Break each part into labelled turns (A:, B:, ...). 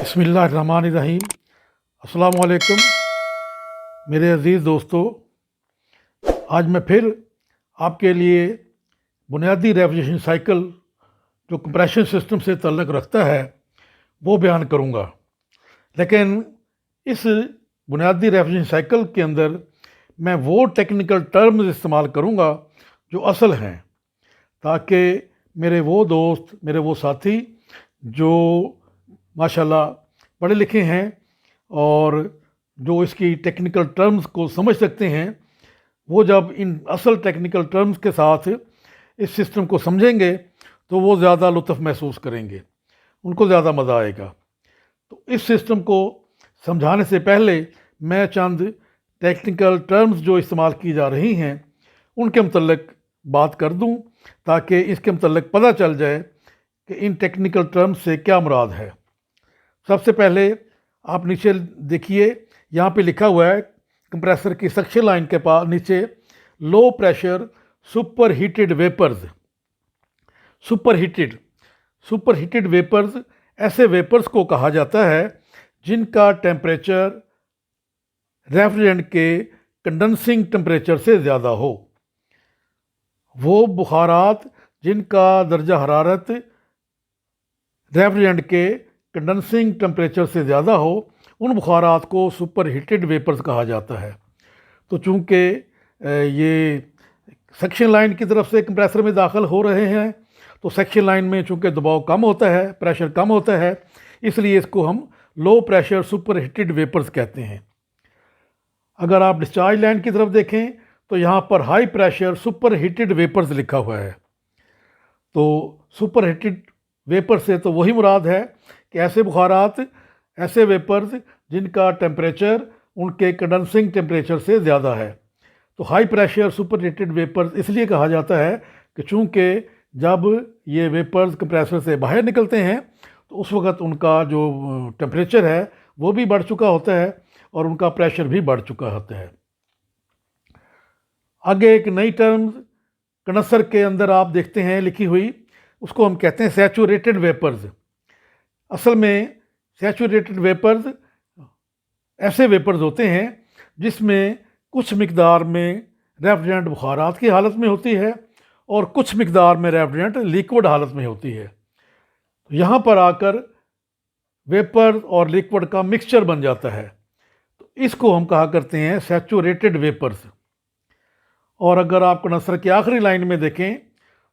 A: बिस्मिल्लाहिर्रहमानिर्रहीम। अस्सलामु अलैकुम मेरे अज़ीज़ दोस्तों। आज मैं फिर आपके लिए बुनियादी रेफ्रिजरेशन साइकिल जो कंप्रेशन सिस्टम से ताल्लुक़ रखता है वो बयान करूँगा। लेकिन इस बुनियादी रेफ्रिजरेशन साइकिल के अंदर मैं वो टेक्निकल टर्म्स इस्तेमाल करूँगा जो असल हैं, ताकि मेरे वो दोस्त, मेरे वो साथी जो माशाल्लाह पढ़े लिखे हैं और जो इसकी टेक्निकल टर्म्स को समझ सकते हैं, वो जब इन असल टेक्निकल टर्म्स के साथ इस सिस्टम को समझेंगे तो वो ज़्यादा लुत्फ़ महसूस करेंगे, उनको ज़्यादा मज़ा आएगा। तो इस सिस्टम को समझाने से पहले मैं चंद टेक्निकल टर्म्स जो इस्तेमाल की जा रही हैं उनके मतलब बात कर दूं, ताकि इसके मतलब पता चल जाए कि इन टेक्निकल टर्म्स से क्या मुराद है। सबसे पहले आप नीचे देखिए, यहाँ पे लिखा हुआ है कंप्रेसर की सक्शन लाइन के पास नीचे low pressure super heated vapours. Super heated vapours ऐसे वेपर्स को कहा जाता है जिनका टेम्परेचर रेफ्रिजरेंट के कंडेंसिंग टेम्परेचर से ज़्यादा हो। वो बुखारात जिनका दर्जा हरारत रेफ्रिजरेंट के कंडेंसिंग टेम्परेचर से ज़्यादा हो, उन बुखारात को सुपर हीटेड वेपर्स कहा जाता है। तो चूँकि ये सक्शन लाइन की तरफ से कंप्रेसर में दाखिल हो रहे हैं, तो सक्शन लाइन में चूँकि दबाव कम होता है, प्रेशर कम होता है, इसलिए इसको हम low pressure super heated vapours कहते हैं। अगर आप डिस्चार्ज लाइन की तरफ देखें तो यहाँ पर high pressure super heated vapours लिखा हुआ है। तो सुपर हीटेड वेपर से तो वही मुराद है कि ऐसे बुखारात, ऐसे वेपर्स जिनका टेम्परेचर उनके कंडेंसिंग टेम्परेचर से ज़्यादा है। तो high pressure super heated vapours इसलिए कहा जाता है कि चूँकि जब ये वेपर्स कंप्रेसर से बाहर निकलते हैं तो उस वक़्त उनका जो टेम्परेचर है वो भी बढ़ चुका होता है और उनका प्रेशर भी बढ़ चुका होता है। आगे एक नई टर्म कंडेंसर के अंदर आप देखते हैं लिखी हुई, उसको हम कहते हैं सैचुरेटेड वेपर्स। असल में सैचुरेटेड वेपर्स ऐसे वेपर्स होते हैं जिसमें कुछ मिकदार में रेफ्रिजरेंट बुखारात की हालत में होती है और कुछ मिकदार में रेफ्रिजरेंट लिक्विड हालत में होती है। तो यहाँ पर आकर वेपर और लिक्विड का मिक्सचर बन जाता है, तो इसको हम कहा करते हैं सैचुरेटेड वेपर्स। और अगर आप कंडेंसर की आखिरी लाइन में देखें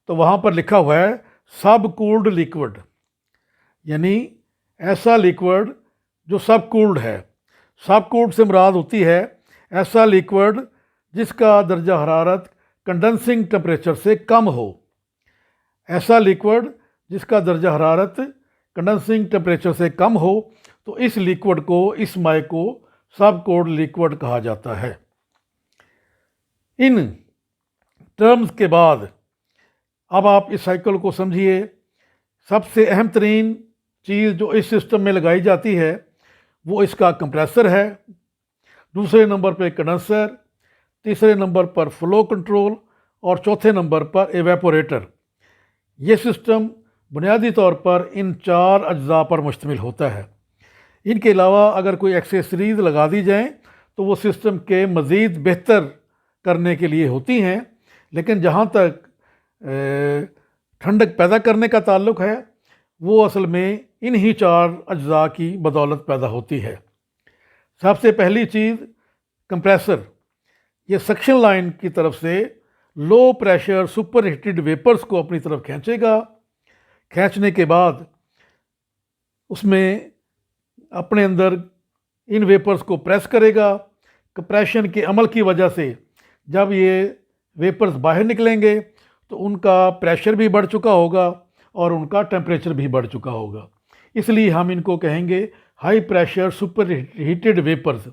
A: तो वहाँ पर लिखा हुआ है सब कूल्ड लिक्विड, यानी ऐसा लिक्विड जो सब कूल्ड है। सब कूल्ड से मुराद होती है ऐसा लिक्विड जिसका दर्जा हरारत कंडेंसिंग टेम्परेचर से कम हो। ऐसा लिक्विड जिसका दर्जा हरारत कंडेंसिंग टेम्परेचर से कम हो, तो इस लिक्विड को, इस माय को सब कूल्ड लिक्विड कहा जाता है। इन टर्म्स के बाद अब आप इस साइकिल को समझिए। सबसे अहम तरीन चीज़ जो इस सिस्टम में लगाई जाती है वो इसका कंप्रेसर है, दूसरे नंबर पर कंडेंसर, तीसरे नंबर पर फ्लो कंट्रोल और चौथे नंबर पर एवेपोरेटर। ये सिस्टम बुनियादी तौर पर इन चार अज्जा पर मुश्तमिल होता है। इनके अलावा अगर कोई एक्सेसरीज़ लगा दी जाएँ तो वो सिस्टम के मज़ीद बेहतर करने के लिए होती हैं, लेकिन जहाँ तक ठंडक पैदा करने का ताल्लुक़ है वो असल में इन्हीं चार अज्जा की बदौलत पैदा होती है। सबसे पहली चीज़ कंप्रेसर, ये सक्शन लाइन की तरफ से low pressure super heated vapours को अपनी तरफ खींचेगा। खींचने के बाद उसमें अपने अंदर इन वेपर्स को प्रेस करेगा। कंप्रेशन के अमल की वजह से जब ये वेपर्स बाहर निकलेंगे तो उनका प्रेशर भी बढ़ चुका होगा और उनका टेम्परेचर भी बढ़ चुका होगा, इसलिए हम इनको कहेंगे high pressure super heated vapours.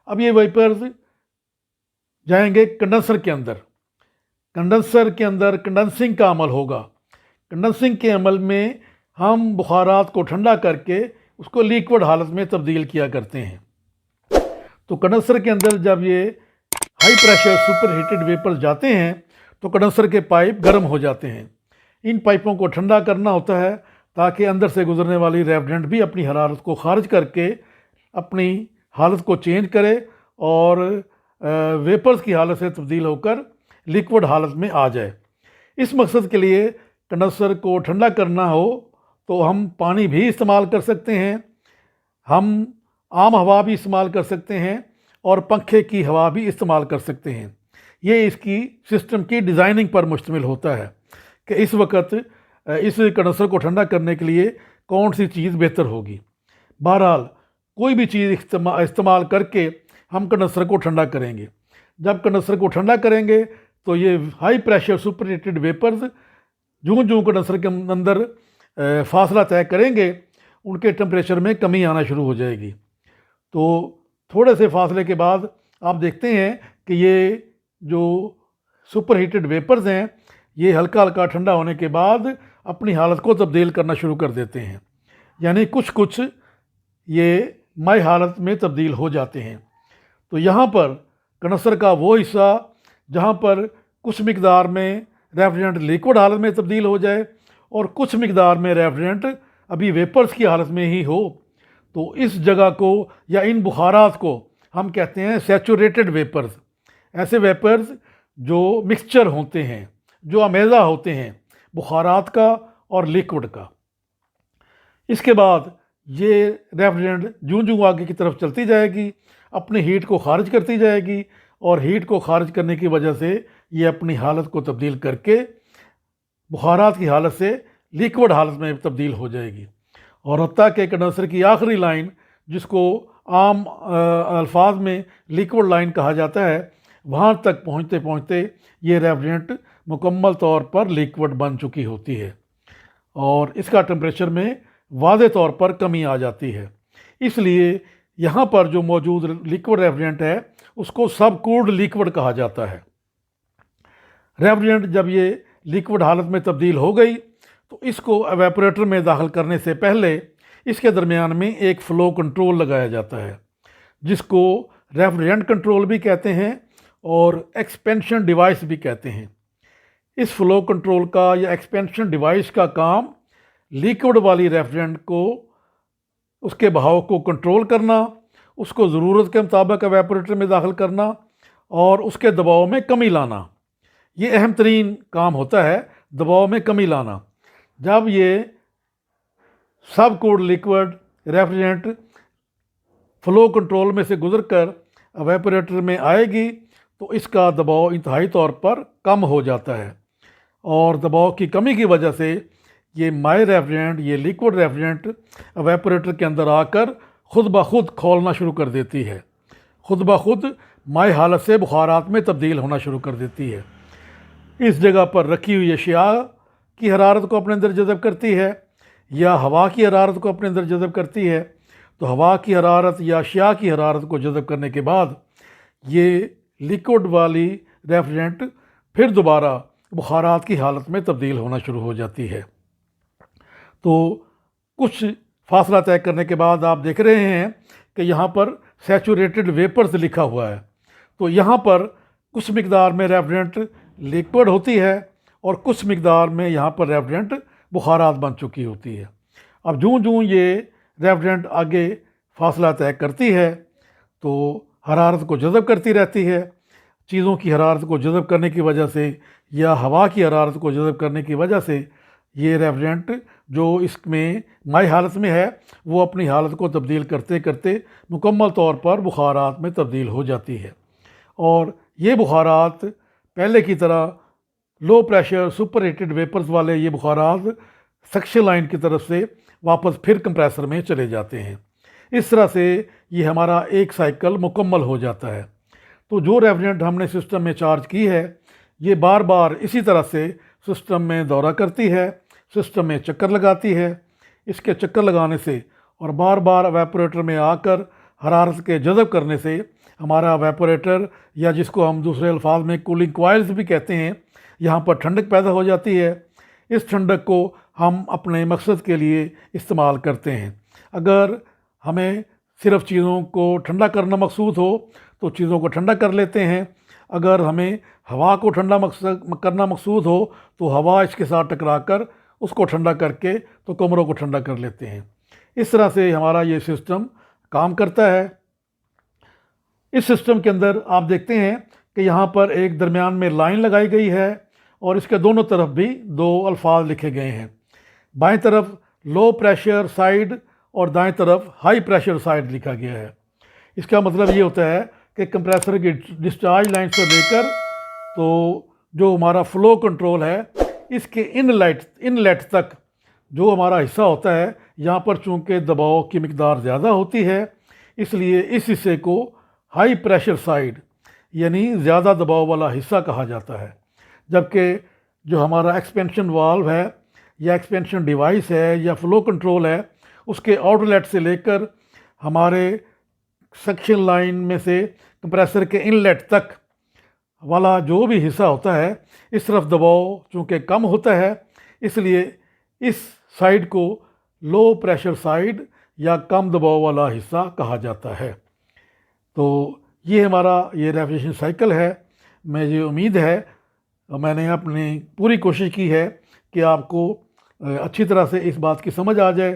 A: अब ये वेपर्स जाएंगे कंडेंसर के अंदर। कंडेंसर के अंदर कंडेंसिंग का अमल होगा। कंडेंसिंग के अमल में हम बुखारात को ठंडा करके उसको लिक्विड हालत में तब्दील किया करते हैं। तो कंडेंसर के अंदर जब ये high pressure super heated vapours जाते हैं तो कंडेंसर के पाइप गर्म हो जाते हैं। इन पाइपों को ठंडा करना होता है ताकि अंदर से गुजरने वाली रेफ्रिजरेंट भी अपनी हरारत को खारिज करके अपनी हालत को चेंज करे और वेपर्स की हालत से तब्दील होकर लिक्विड हालत में आ जाए। इस मकसद के लिए कंडेंसर को ठंडा करना हो तो हम पानी भी इस्तेमाल कर सकते हैं, हम आम हवा भी इस्तेमाल कर सकते हैं और पंखे की हवा भी इस्तेमाल कर सकते हैं। ये इसकी सिस्टम की डिज़ाइनिंग पर मुश्तमिल होता है कि इस वक्त इस कंडेंसर को ठंडा करने के लिए कौन सी चीज़ बेहतर होगी। बहरहाल कोई भी चीज़ इस्तेमाल करके हम कंडेंसर को ठंडा करेंगे। जब कंडेंसर को ठंडा करेंगे तो ये हाई प्रेशर सुपरहीटेड वेपर्स जूं जूं कंडेंसर के अंदर फासला तय करेंगे उनके टेम्परेचर में कमी आना शुरू हो जाएगी। तो थोड़े से फासले के बाद आप देखते हैं कि ये जो सुपरहीटेड वेपर्स हैं ये हल्का हल्का ठंडा होने के बाद अपनी हालत को तब्दील करना शुरू कर देते हैं, यानी कुछ कुछ ये माई हालत में तब्दील हो जाते हैं। तो यहाँ पर कंडेंसर का वो हिस्सा जहाँ पर कुछ मिकदार में रेफ्रिजरेंट लिक्विड हालत में तब्दील हो जाए और कुछ मिकदार में रेफ्रिजरेंट अभी वेपर्स की हालत में ही हो, तो इस जगह को या इन बुखारात को हम कहते हैं सैचुरेटेड वेपर्स। ऐसे वेपर्स जो मिक्सचर होते हैं, जो अमेज़ा होते हैं बुखारात का और लिक्विड का। इसके बाद ये रेफ्रिजरेंट जूं जूं आगे की तरफ चलती जाएगी, अपनी हीट को खारिज करती जाएगी और हीट को खारिज करने की वजह से ये अपनी हालत को तब्दील करके बुखारात की हालत से लिक्विड हालत में तब्दील हो जाएगी। और हत्ता के कंडेंसर की आखिरी लाइन, जिसको आम अल्फाज में लिक्विड लाइन कहा जाता है, वहाँ तक पहुँचते पहुँचते ये रेफ्रिजरेंट मुकम्मल तौर पर लिक्विड बन चुकी होती है और इसका टेम्परेचर में वाज़े तौर पर कमी आ जाती है। इसलिए यहाँ पर जो मौजूद लिक्विड रेफ्रिजरेंट है उसको सब कूल्ड लिक्विड कहा जाता है। रेफ्रिजरेंट जब ये लिक्विड हालत में तब्दील हो गई तो इसको एवेपोरेटर में दाखिल करने से पहले इसके दरमियान में एक फ़्लो कंट्रोल लगाया जाता है, जिसको रेफ्रिजरेंट कंट्रोल भी कहते हैं और एक्सपेंशन डिवाइस भी कहते हैं। इस फ़्लो कंट्रोल का या एक्सपेंशन डिवाइस का काम लिक्विड वाली रेफ्रिजरेंट को, उसके बहाव को कंट्रोल करना, उसको ज़रूरत के मुताबिक एवेपोरेटर में दाखिल करना और उसके दबाव में कमी लाना। ये अहम तरीन काम होता है, दबाव में कमी लाना। जब ये सब cooled liquid refrigerant flow control में से गुजर कर एवेपोरेटर में आएगी तो इसका दबाव इंतहाई तौर पर कम हो जाता है और दबाव की कमी की वजह से ये माई रेफ्रिजरेंट, ये लिक्विड रेफ्रिजरेंट एवेपोरेटर के अंदर आकर ख़ुद ब खुद खौलना शुरू कर देती है, ख़ुद ब खुद माई हालत से बुखारात में तब्दील होना शुरू कर देती है। इस जगह पर रखी हुई अशिया की हरारत को अपने अंदर जज़ब करती है या हवा की हरारत को अपने अंदर जज़ब करती है। तो हवा की हरारत या अशिया की हरारत को जज़ब करने के बाद ये लिक्विड वाली रेफ्रिजरेंट फिर दोबारा बुखारात की हालत में तब्दील होना शुरू हो जाती है। तो कुछ फासला तय करने के बाद आप देख रहे हैं कि यहाँ पर सैचुरेटेड वेपर्स लिखा हुआ है। तो यहाँ पर कुछ मिकदार में रेफ्रिजरेंट लिक्विड होती है और कुछ मिकदार में यहाँ पर रेफ्रिजरेंट बुखारात बन चुकी होती है। अब जूं जूं ये रेफ्रिजरेंट आगे फासला तय करती है तो हरारत को जज़ब करती रहती है। चीज़ों की हरारत को जज़ब करने की वजह से या हवा की हरारत को जज़ब करने की वजह से ये रेफ्रिजरेंट जो इसमें माई हालत में है वो अपनी हालत को तब्दील करते करते मुकम्मल तौर पर बुखारात में तब्दील हो जाती है। और ये बुखारात पहले की तरह लो प्रेशर सुपरहीटेड वेपर्स वाले ये बुखारात सक्शन लाइन की तरफ से वापस फिर कंप्रेसर में चले जाते हैं। इस तरह से ये हमारा एक साइकिल मुकम्मल हो जाता है। तो जो रेफ्रिजरेंट हमने सिस्टम में चार्ज की है ये बार बार इसी तरह से सिस्टम में दौरा करती है, सिस्टम में चक्कर लगाती है। इसके चक्कर लगाने से और बार बार एवेपोरेटर में आकर हरारत के जज़ब करने से हमारा एवेपोरेटर, या जिसको हम दूसरे अल्फाज में कूलिंग कॉइल्स भी कहते हैं, यहाँ पर ठंडक पैदा हो जाती है। इस ठंडक को हम अपने मकसद के लिए इस्तेमाल करते हैं। अगर हमें सिर्फ़ चीज़ों को ठंडा करना मकसूद हो तो चीज़ों को ठंडा कर लेते हैं। अगर हमें हवा को ठंडा करना मकसूद हो तो हवा इसके साथ टकरा कर उसको ठंडा करके तो कमरों को ठंडा कर लेते हैं। इस तरह से हमारा ये सिस्टम काम करता है। इस सिस्टम के अंदर आप देखते हैं कि यहाँ पर एक दरमियान में लाइन लगाई गई है और इसके दोनों तरफ भी दो अल्फाज लिखे गए हैं। बाएं तरफ लो प्रेशर साइड और दाएं तरफ हाई प्रेशर साइड लिखा गया है। इसका मतलब ये होता है कि कंप्रेसर की डिस्चार्ज लाइन से लेकर तो जो हमारा फ्लो कंट्रोल है इसके इनलेट तक जो हमारा हिस्सा होता है, यहाँ पर चूँकि दबाव की मिकदार ज़्यादा होती है इसलिए इस हिस्से को हाई प्रेशर साइड यानी ज़्यादा दबाव वाला हिस्सा कहा जाता है। जबकि जो हमारा एक्सपेंशन वाल्व है या एक्सपेंशन डिवाइस है या फ्लो कंट्रोल है उसके आउटलेट से लेकर हमारे सक्शन लाइन में से कंप्रेसर के इनलेट तक वाला जो भी हिस्सा होता है इस तरफ दबाव चूँकि कम होता है इसलिए इस साइड को लो प्रेशर साइड या कम दबाव वाला हिस्सा कहा जाता है। तो ये हमारा ये रेफ्रिजरेशन साइकिल है। मुझे उम्मीद है मैंने अपनी पूरी कोशिश की है कि आपको अच्छी तरह से इस बात की समझ आ जाए